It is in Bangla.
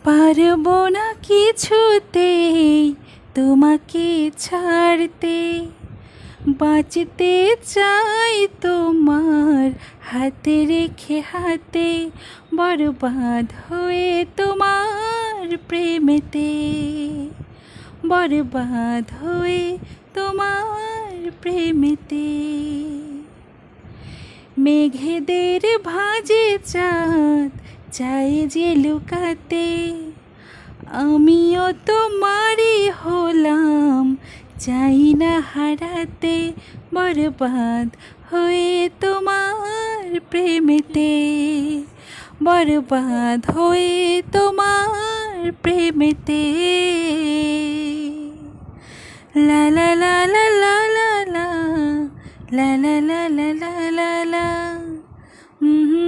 পারবো না কিছুতেই তোমাকে ছাড়তে, বাঁচতে চাই তোমার হাতে রেখে হাতে, বরবাদ হয়ে তোমার প্রেমেতে, বরবাদ হয়ে তোমার প্রেমেতে। মেঘেদের ভাজে চাঁদ চাই যে লুকাতে, আমিও তোমারই হলাম চাই না হারাতে, বরবাদ হয়ে তোমার প্রেমেতে, বরবাদ হয়ে তোমার প্রেমেতে। লা লা লা লা লা লা লা লা লা লা লা লা লা।